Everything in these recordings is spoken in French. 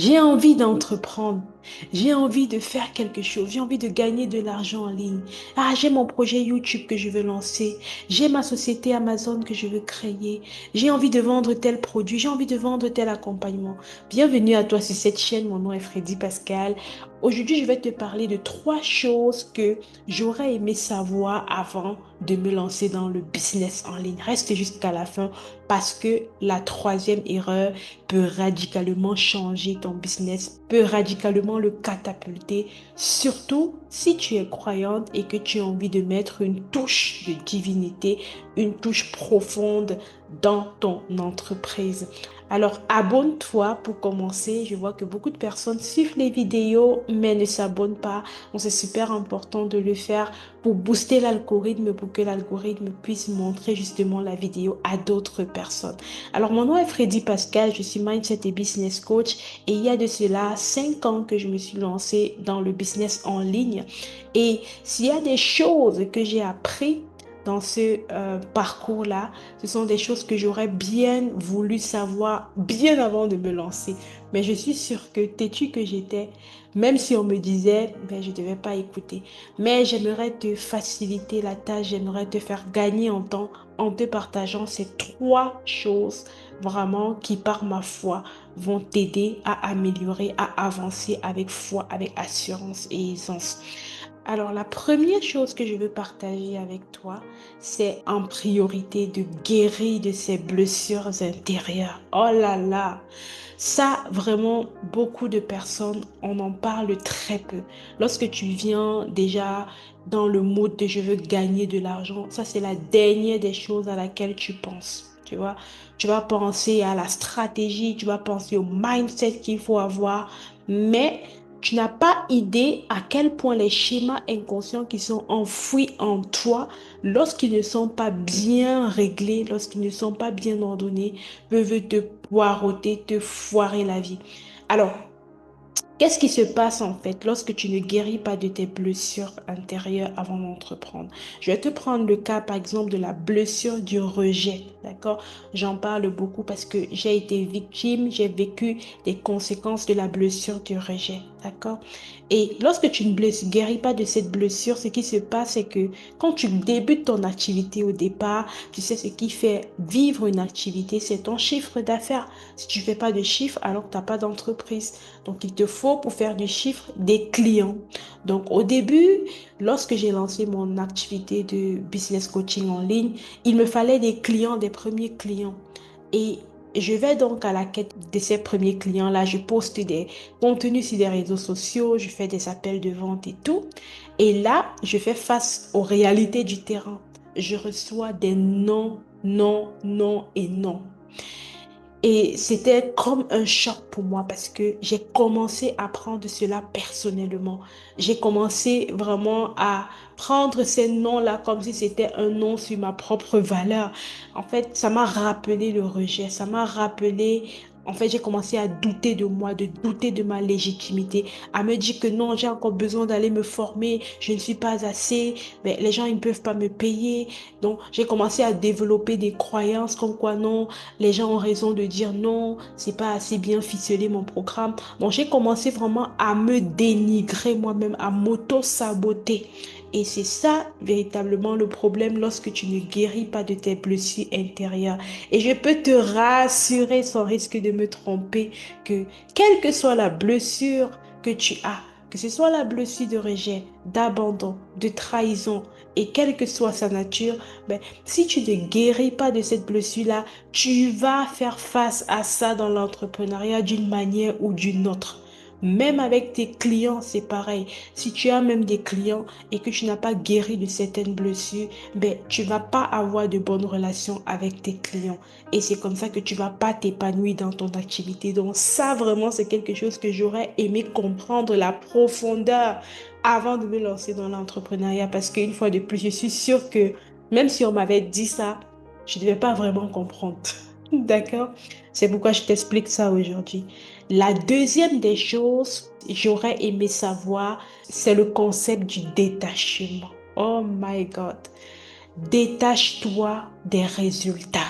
J'ai envie d'entreprendre. J'ai envie de faire quelque chose. J'ai envie de gagner de l'argent en ligne. Ah, j'ai mon projet YouTube que je veux lancer. J'ai ma société Amazon que je veux créer. J'ai envie de vendre tel produit. J'ai envie de vendre tel accompagnement. Bienvenue à toi sur cette chaîne. Mon nom est Freddy Pascal. Aujourd'hui, je vais te parler de trois choses que j'aurais aimé savoir avant de me lancer dans le business en ligne. Reste jusqu'à la fin parce que la troisième erreur peut radicalement changer ton business, peut radicalement le catapulter, surtout si tu es croyante et que tu as envie de mettre une touche de divinité, une touche profonde dans ton entreprise. Alors, abonne-toi pour commencer. Je vois que beaucoup de personnes suivent les vidéos, mais ne s'abonnent pas. Donc, c'est super important de le faire pour booster l'algorithme, pour que l'algorithme puisse montrer justement la vidéo à d'autres personnes. Alors, mon nom est Freddy Pascal, je suis mindset et business coach et il y a de cela 5 ans que je me suis lancée dans le business en ligne. Et s'il y a des choses que j'ai appris dans ce parcours-là, ce sont des choses que j'aurais bien voulu savoir bien avant de me lancer. Mais je suis sûre que têtue que j'étais, même si on me disait, ben, je ne devais pas écouter. Mais j'aimerais te faciliter la tâche, j'aimerais te faire gagner en temps en te partageant ces trois choses vraiment qui, par ma foi, vont t'aider à améliorer, à avancer avec foi, avec assurance et aisance. Alors, la première chose que je veux partager avec toi, c'est en priorité de guérir de ces blessures intérieures. Oh là là, ça, vraiment, beaucoup de personnes, on en parle très peu. Lorsque tu viens déjà dans le mode de je veux gagner de l'argent, ça, c'est la dernière des choses à laquelle tu penses. Tu vois, tu vas penser à la stratégie, tu vas penser au mindset qu'il faut avoir, mais tu n'as pas idée à quel point les schémas inconscients qui sont enfouis en toi, lorsqu'ils ne sont pas bien réglés, lorsqu'ils ne sont pas bien ordonnés, peuvent te poireauter, te foirer la vie. Alors, qu'est-ce qui se passe en fait lorsque tu ne guéris pas de tes blessures intérieures avant d'entreprendre? Je vais te prendre le cas par exemple de la blessure du rejet, d'accord? J'en parle beaucoup parce que j'ai été victime, j'ai vécu des conséquences de la blessure du rejet, d'accord? Et lorsque tu ne guéris pas de cette blessure, ce qui se passe, c'est que quand tu débutes ton activité au départ, tu sais ce qui fait vivre une activité, c'est ton chiffre d'affaires. Si tu ne fais pas de chiffre, alors tu n'as pas d'entreprise. Donc, il te faut pour faire du chiffre des clients. Donc, au début, lorsque j'ai lancé mon activité de business coaching en ligne, il me fallait des clients, des premiers clients. Et je vais donc à la quête de ces premiers clients-là. Je poste des contenus sur des réseaux sociaux, je fais des appels de vente et tout. Et là, je fais face aux réalités du terrain. Je reçois des non, non, non et non. Et c'était comme un choc pour moi parce que j'ai commencé à prendre cela personnellement. J'ai commencé vraiment à prendre ces noms-là comme si c'était un nom sur ma propre valeur. En fait, ça m'a rappelé le rejet, ça m'a rappelé. En fait, j'ai commencé à douter de moi, de douter de ma légitimité, à me dire que non, j'ai encore besoin d'aller me former, je ne suis pas assez, mais les gens, ils ne peuvent pas me payer. Donc, j'ai commencé à développer des croyances comme quoi non, les gens ont raison de dire non, c'est pas assez bien ficelé mon programme. Donc j'ai commencé vraiment à me dénigrer moi-même, à m'auto-saboter. Et c'est ça véritablement le problème lorsque tu ne guéris pas de tes blessures intérieures. Et je peux te rassurer sans risque de me tromper que quelle que soit la blessure que tu as, que ce soit la blessure de rejet, d'abandon, de trahison, et quelle que soit sa nature, ben, si tu ne guéris pas de cette blessure-là, tu vas faire face à ça dans l'entrepreneuriat d'une manière ou d'une autre. Même avec tes clients, c'est pareil. Si tu as même des clients et que tu n'as pas guéri de certaines blessures, ben, tu vas pas avoir de bonnes relations avec tes clients. Et c'est comme ça que tu vas pas t'épanouir dans ton activité. Donc ça, vraiment, c'est quelque chose que j'aurais aimé comprendre la profondeur avant de me lancer dans l'entrepreneuriat. Parce qu'une fois de plus, je suis sûre que même si on m'avait dit ça, je ne devais pas vraiment comprendre. D'accord? C'est pourquoi je t'explique ça aujourd'hui. La deuxième des choses, j'aurais aimé savoir, c'est le concept du détachement. Oh my God. Détache-toi des résultats.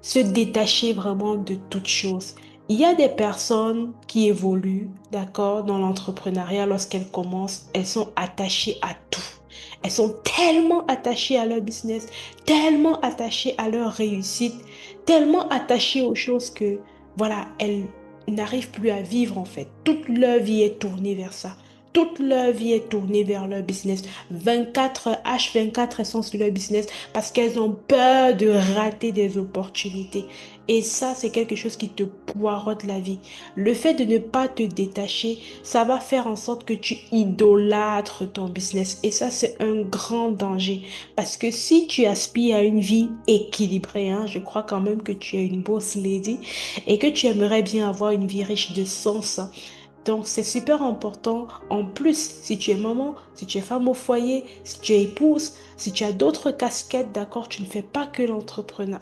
Se détacher vraiment de toute chose. Il y a des personnes qui évoluent, d'accord, dans l'entrepreneuriat lorsqu'elles commencent, elles sont attachées à tout. Elles sont tellement attachées à leur business, tellement attachées à leur réussite, tellement attachées aux choses que, voilà, elles n'arrivent plus à vivre en fait. Toute leur vie est tournée vers ça. Toute leur vie est tournée vers leur business. 24 elles sont sur leur business parce qu'elles ont peur de rater des opportunités. Et ça, c'est quelque chose qui te poirote la vie. Le fait de ne pas te détacher, ça va faire en sorte que tu idolâtres ton business. Et ça, c'est un grand danger. Parce que si tu aspires à une vie équilibrée, hein, je crois quand même que tu es une boss lady et que tu aimerais bien avoir une vie riche de sens. Donc, c'est super important. En plus, si tu es maman, si tu es femme au foyer, si tu es épouse, si tu as d'autres casquettes, d'accord, tu ne fais pas que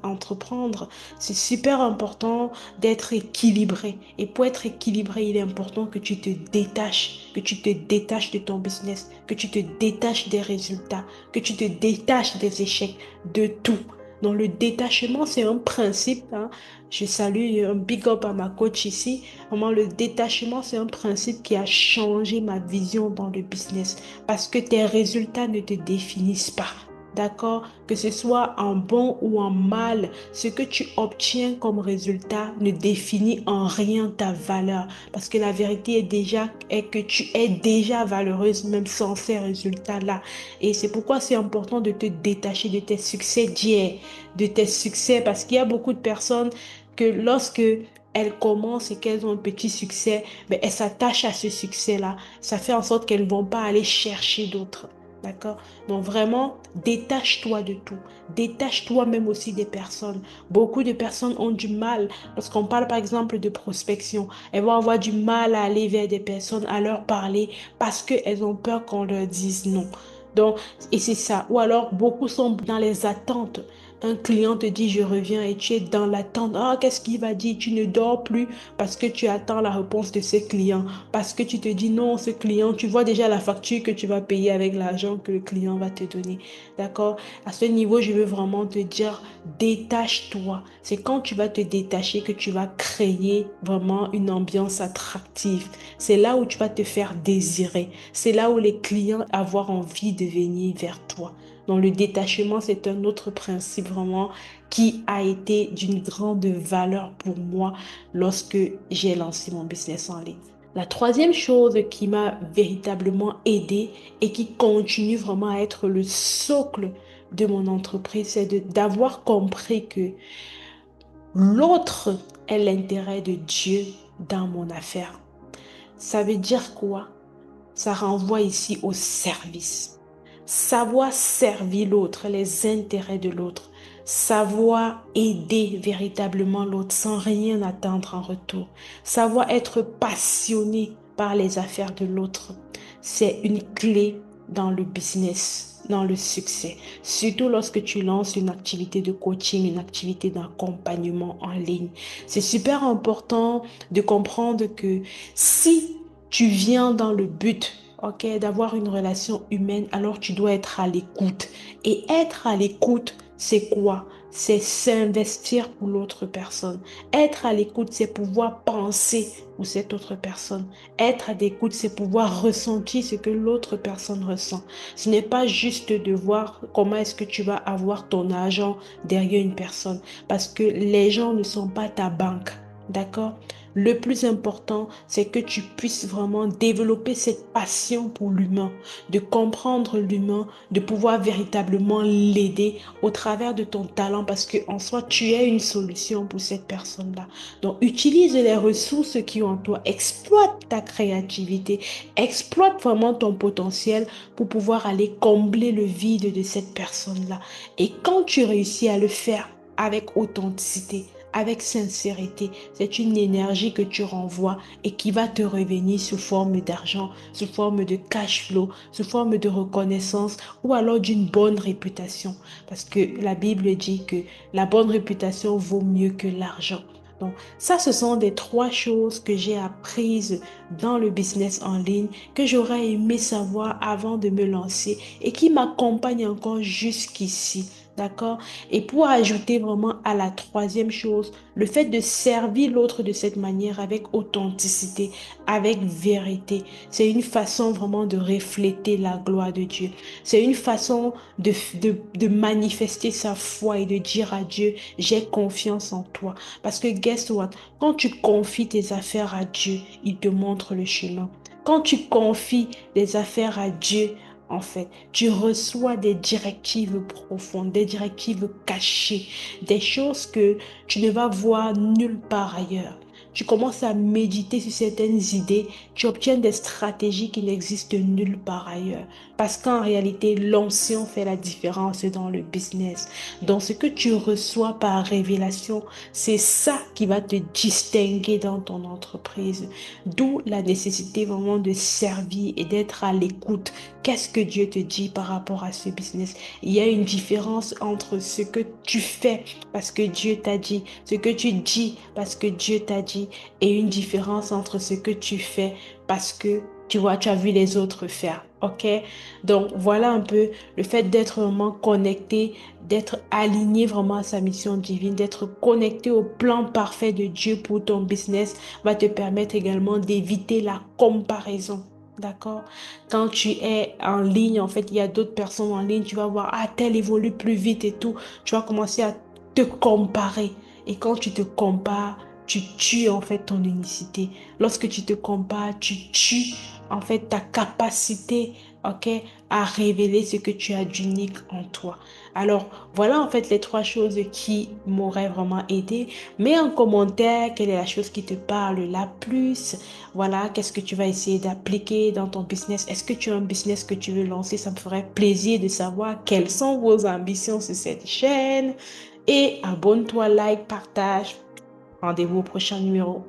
entreprendre. C'est super important d'être équilibré. Et pour être équilibré, il est important que tu te détaches de ton business, que tu te détaches des résultats, que tu te détaches des échecs, de tout. Donc, le détachement, c'est un principe, hein. Je salue un big up à ma coach ici. Vraiment, le détachement, c'est un principe qui a changé ma vision dans le business parce que tes résultats ne te définissent pas. D'accord? Que ce soit en bon ou en mal, ce que tu obtiens comme résultat ne définit en rien ta valeur. Parce que la vérité est que tu es déjà valeureuse même sans ces résultats-là. Et c'est pourquoi c'est important de te détacher de tes succès d'hier, de tes succès, parce qu'il y a beaucoup de personnes que lorsque elles commencent et qu'elles ont un petit succès, mais elles s'attachent à ce succès-là. Ça fait en sorte qu'elles ne vont pas aller chercher d'autres. D'accord? Donc vraiment, détache-toi de tout. Détache-toi même aussi des personnes. Beaucoup de personnes ont du mal, lorsqu'on parle par exemple de prospection, elles vont avoir du mal à aller vers des personnes, à leur parler parce qu'elles ont peur qu'on leur dise non. Donc, et c'est ça. Ou alors, beaucoup sont dans les attentes. Un client te dit je reviens et tu es dans l'attente. Ah, qu'est-ce qu'il va dire? Tu ne dors plus parce que tu attends la réponse de ce client. Parce que tu te dis non, ce client, tu vois déjà la facture que tu vas payer avec l'argent que le client va te donner. D'accord? À ce niveau, je veux vraiment te dire, détache-toi. C'est quand tu vas te détacher que tu vas créer vraiment une ambiance attractive. C'est là où tu vas te faire désirer. C'est là où les clients vont avoir envie de venir vers toi. Donc le détachement, c'est un autre principe vraiment qui a été d'une grande valeur pour moi lorsque j'ai lancé mon business en ligne. La troisième chose qui m'a véritablement aidé et qui continue vraiment à être le socle de mon entreprise, c'est d'avoir compris que l'autre est l'intérêt de Dieu dans mon affaire. Ça veut dire quoi? Ça renvoie ici au service. Savoir servir l'autre, les intérêts de l'autre. Savoir aider véritablement l'autre sans rien attendre en retour. Savoir être passionné par les affaires de l'autre. C'est une clé dans le business, dans le succès. Surtout lorsque tu lances une activité de coaching, une activité d'accompagnement en ligne. C'est super important de comprendre que si tu viens dans le but, ok, d'avoir une relation humaine, alors tu dois être à l'écoute. Et être à l'écoute, c'est quoi? C'est s'investir pour l'autre personne. Être à l'écoute, c'est pouvoir penser pour cette autre personne. Être à l'écoute, c'est pouvoir ressentir ce que l'autre personne ressent. Ce n'est pas juste de voir comment est-ce que tu vas avoir ton argent derrière une personne. Parce que les gens ne sont pas ta banque. D'accord? Le plus important, c'est que tu puisses vraiment développer cette passion pour l'humain, de comprendre l'humain, de pouvoir véritablement l'aider au travers de ton talent parce que en soi, tu es une solution pour cette personne-là. Donc, utilise les ressources qui ont en toi, exploite ta créativité, exploite vraiment ton potentiel pour pouvoir aller combler le vide de cette personne-là. Et quand tu réussis à le faire avec authenticité, avec sincérité, c'est une énergie que tu renvoies et qui va te revenir sous forme d'argent, sous forme de cash flow, sous forme de reconnaissance ou alors d'une bonne réputation. Parce que la Bible dit que la bonne réputation vaut mieux que l'argent. Donc, ça, ce sont des trois choses que j'ai apprises dans le business en ligne, que j'aurais aimé savoir avant de me lancer et qui m'accompagnent encore jusqu'ici. D'accord? Et pour ajouter vraiment à la troisième chose, le fait de servir l'autre de cette manière avec authenticité, avec vérité, c'est une façon vraiment de refléter la gloire de Dieu. C'est une façon de manifester sa foi et de dire à Dieu, j'ai confiance en toi. Parce que guess what? Quand tu confies tes affaires à Dieu, il te montre le chemin. Quand tu confies des affaires à Dieu, en fait, tu reçois des directives profondes, des directives cachées, des choses que tu ne vas voir nulle part ailleurs. Tu commences à méditer sur certaines idées, tu obtiens des stratégies qui n'existent nulle part ailleurs. Parce qu'en réalité, l'ancien fait la différence dans le business. Donc, ce que tu reçois par révélation, c'est ça qui va te distinguer dans ton entreprise. D'où la nécessité vraiment de servir et d'être à l'écoute. Qu'est-ce que Dieu te dit par rapport à ce business? Il y a une différence entre ce que tu fais parce que Dieu t'a dit, ce que tu dis parce que Dieu t'a dit, et une différence entre ce que tu fais parce que tu vois, tu as vu les autres faire. OK? Donc, voilà un peu le fait d'être vraiment connecté, d'être aligné vraiment à sa mission divine, d'être connecté au plan parfait de Dieu pour ton business va te permettre également d'éviter la comparaison. D'accord? Quand tu es en ligne, en fait, il y a d'autres personnes en ligne, tu vas voir, ah, tel évolue plus vite et tout. Tu vas commencer à te comparer. Et quand tu te compares, tu tues en fait ton unicité. Lorsque tu te compares, tu tues en fait ta capacité, ok, à révéler ce que tu as d'unique en toi. Alors, voilà en fait les trois choses qui m'auraient vraiment aidé. Mets en commentaire quelle est la chose qui te parle la plus. Voilà, qu'est-ce que tu vas essayer d'appliquer dans ton business. Est-ce que tu as un business que tu veux lancer? Ça me ferait plaisir de savoir quelles sont vos ambitions sur cette chaîne. Et abonne-toi, like, partage. Rendez-vous au prochain numéro.